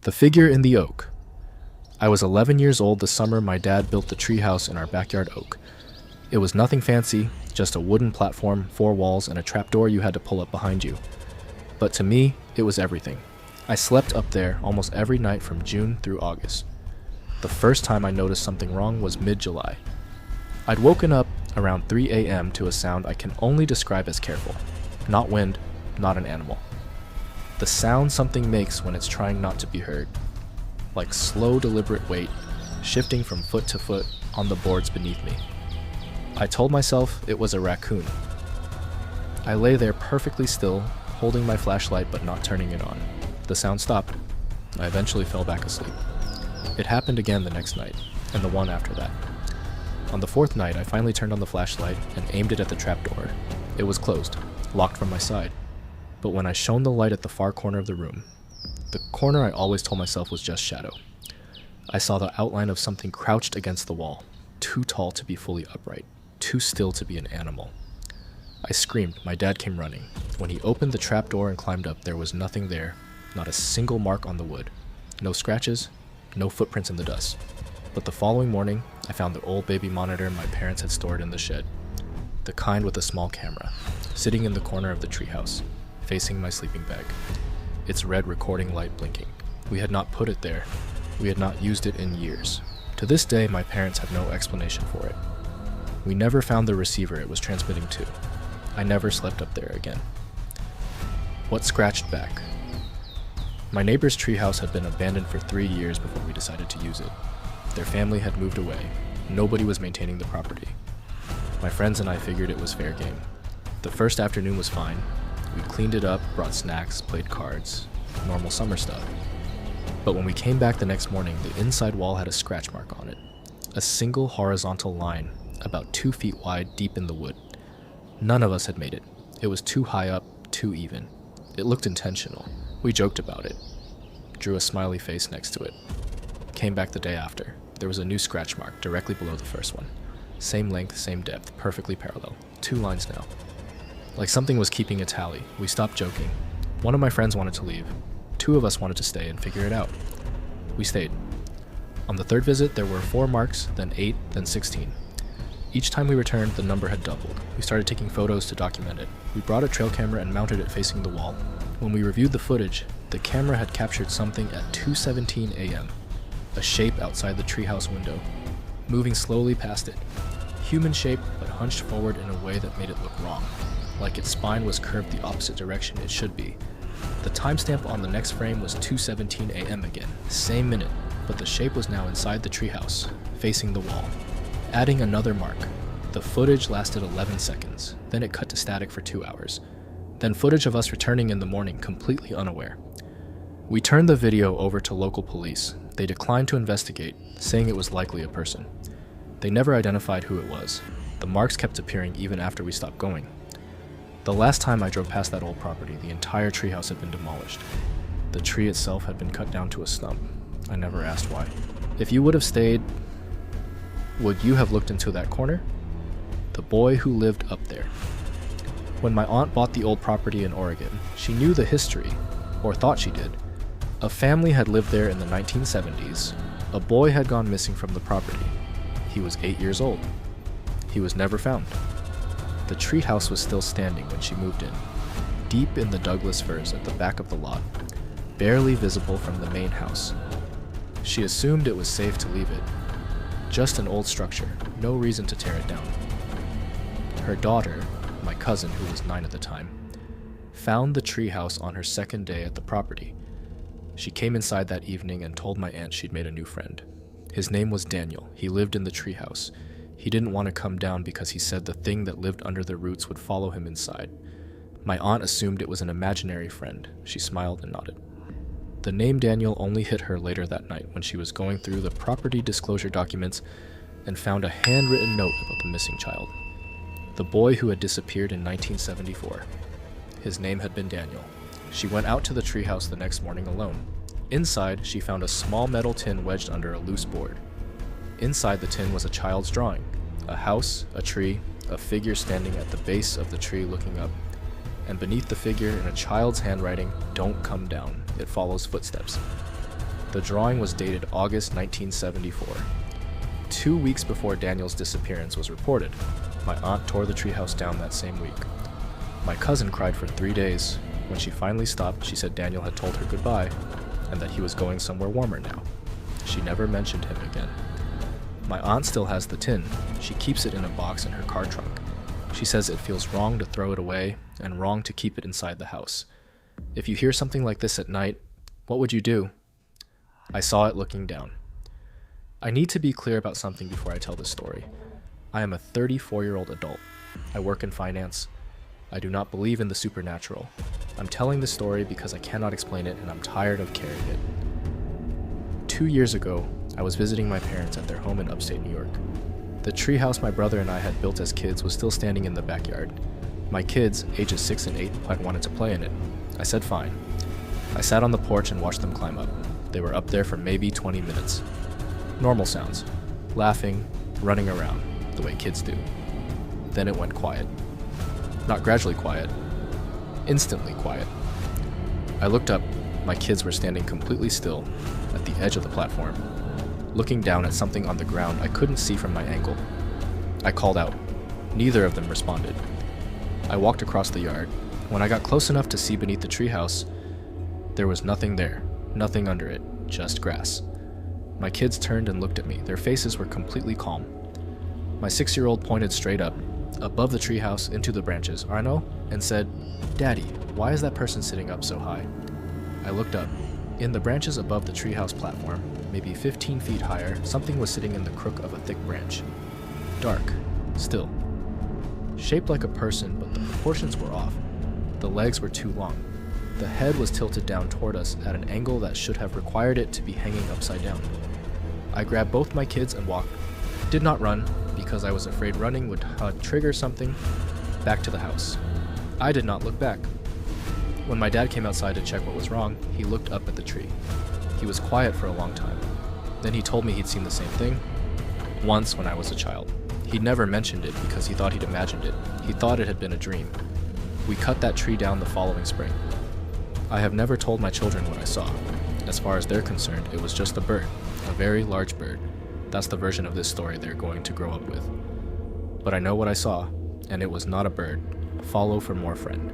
The figure in the oak. I was 11 years old the summer my dad built the treehouse in our backyard oak. It was nothing fancy, just a wooden platform, 4 walls, and a trapdoor you had to pull up behind you. But to me, it was everything. I slept up there almost every night from June through August. The first time I noticed something wrong was mid-July. I'd woken up around 3 a.m. to a sound I can only describe as careful. Not wind, not an animal. The sound something makes when it's trying not to be heard. Like slow, deliberate weight, shifting from foot to foot on the boards beneath me. I told myself it was a raccoon. I lay there perfectly still, holding my flashlight but not turning it on. The sound stopped. I eventually fell back asleep. It happened again the next night, and the one after that. On the 4th night, I finally turned on the flashlight and aimed it at the trapdoor. It was closed, locked from my side. But when I shone the light at the far corner of the room, the corner I always told myself was just shadow, I saw the outline of something crouched against the wall, too tall to be fully upright, too still to be an animal. I screamed. My dad came running. When he opened the trapdoor and climbed up, there was nothing there, not a single mark on the wood. No scratches, no footprints in the dust. But the following morning, I found the old baby monitor my parents had stored in the shed, the kind with a small camera, sitting in the corner of the treehouse, facing my sleeping bag, its red recording light blinking. We had not put it there. We had not used it in years. To this day, my parents have no explanation for it. We never found the receiver it was transmitting to. I never slept up there again. What scratched back? My neighbor's treehouse had been abandoned for 3 years before we decided to use it. Their family had moved away. Nobody was maintaining the property. My friends and I figured it was fair game. The first afternoon was fine. We cleaned it up, brought snacks, played cards, normal summer stuff. But when we came back the next morning, the inside wall had a scratch mark on it. A single horizontal line, about 2 feet wide, deep in the wood. None of us had made it. It was too high up, too even. It looked intentional. We joked about it. Drew a smiley face next to it. Came back the day after. There was a new scratch mark directly below the first one. Same length, same depth, perfectly parallel. 2 lines now. Like something was keeping a tally. We stopped joking. One of my friends wanted to leave. 2 of us wanted to stay and figure it out. We stayed. On the 3rd visit, there were 4 marks, then 8, then 16. Each time we returned, the number had doubled. We started taking photos to document it. We brought a trail camera and mounted it facing the wall. When we reviewed the footage, the camera had captured something at 2:17 a.m. A shape outside the treehouse window, moving slowly past it. Human shape, but hunched forward in a way that made it look wrong, like its spine was curved the opposite direction it should be. The timestamp on the next frame was 2:17 a.m. again, same minute, but the shape was now inside the treehouse, facing the wall. Adding another mark. The footage lasted 11 seconds, then it cut to static for 2 hours. Then footage of us returning in the morning, completely unaware. We turned the video over to local police. They declined to investigate, saying it was likely a person. They never identified who it was. The marks kept appearing even after we stopped going. The last time I drove past that old property, the entire treehouse had been demolished. The tree itself had been cut down to a stump. I never asked why. If you would have stayed, would you have looked into that corner? The boy who lived up there. When my aunt bought the old property in Oregon, she knew the history, or thought she did. A family had lived there in the 1970s. A boy had gone missing from the property. He was 8 years old. He was never found. The treehouse was still standing when she moved in, deep in the Douglas firs at the back of the lot, barely visible from the main house. She assumed it was safe to leave it. Just an old structure, no reason to tear it down. Her daughter, my cousin who was 9 at the time, found the treehouse on her 2nd day at the property. She came inside that evening and told my aunt she'd made a new friend. His name was Daniel. He lived in the treehouse. He didn't want to come down because he said the thing that lived under the roots would follow him inside. My aunt assumed it was an imaginary friend. She smiled and nodded. The name Daniel only hit her later that night when she was going through the property disclosure documents and found a handwritten note about the missing child. The boy who had disappeared in 1974. His name had been Daniel. She went out to the treehouse the next morning alone. Inside, she found a small metal tin wedged under a loose board. Inside the tin was a child's drawing. A house, a tree, a figure standing at the base of the tree looking up. And beneath the figure, in a child's handwriting, "Don't come down. It follows footsteps." The drawing was dated August 1974. 2 weeks before Daniel's disappearance was reported, my aunt tore the treehouse down that same week. My cousin cried for 3 days. When she finally stopped, she said Daniel had told her goodbye and that he was going somewhere warmer now. She never mentioned him again. My aunt still has the tin. She keeps it in a box in her car trunk. She says it feels wrong to throw it away and wrong to keep it inside the house. If you hear something like this at night, what would you do? I saw it looking down. I need to be clear about something before I tell this story. I am a 34-year-old adult. I work in finance. I do not believe in the supernatural. I'm telling this story because I cannot explain it and I'm tired of carrying it. 2 years ago, I was visiting my parents at their home in upstate New York. The treehouse my brother and I had built as kids was still standing in the backyard. My kids, ages 6 and 8, had wanted to play in it. I said fine. I sat on the porch and watched them climb up. They were up there for maybe 20 minutes. Normal sounds. Laughing, running around, the way kids do. Then it went quiet. Not gradually quiet. Instantly quiet. I looked up. My kids were standing completely still at the edge of the platform, looking down at something on the ground I couldn't see from my angle. I called out. Neither of them responded. I walked across the yard. When I got close enough to see beneath the treehouse, there was nothing there, nothing under it, just grass. My kids turned and looked at me. Their faces were completely calm. My 6-year-old pointed straight up, above the treehouse into the branches, Arno, and said, "Daddy, why is that person sitting up so high?" I looked up. In the branches above the treehouse platform, maybe 15 feet higher, something was sitting in the crook of a thick branch. Dark, still. Shaped like a person, but the proportions were off. The legs were too long. The head was tilted down toward us at an angle that should have required it to be hanging upside down. I grabbed both my kids and walked. Did not run, because I was afraid running would trigger something, back to the house. I did not look back. When my dad came outside to check what was wrong, he looked up at the tree. He was quiet for a long time. Then he told me he'd seen the same thing once when I was a child. He'd never mentioned it because he thought he'd imagined it. He thought it had been a dream. We cut that tree down the following spring. I have never told my children what I saw. As far as they're concerned, it was just a bird, a very large bird. That's the version of this story they're going to grow up with. But I know what I saw, and it was not a bird. Follow for more, friend.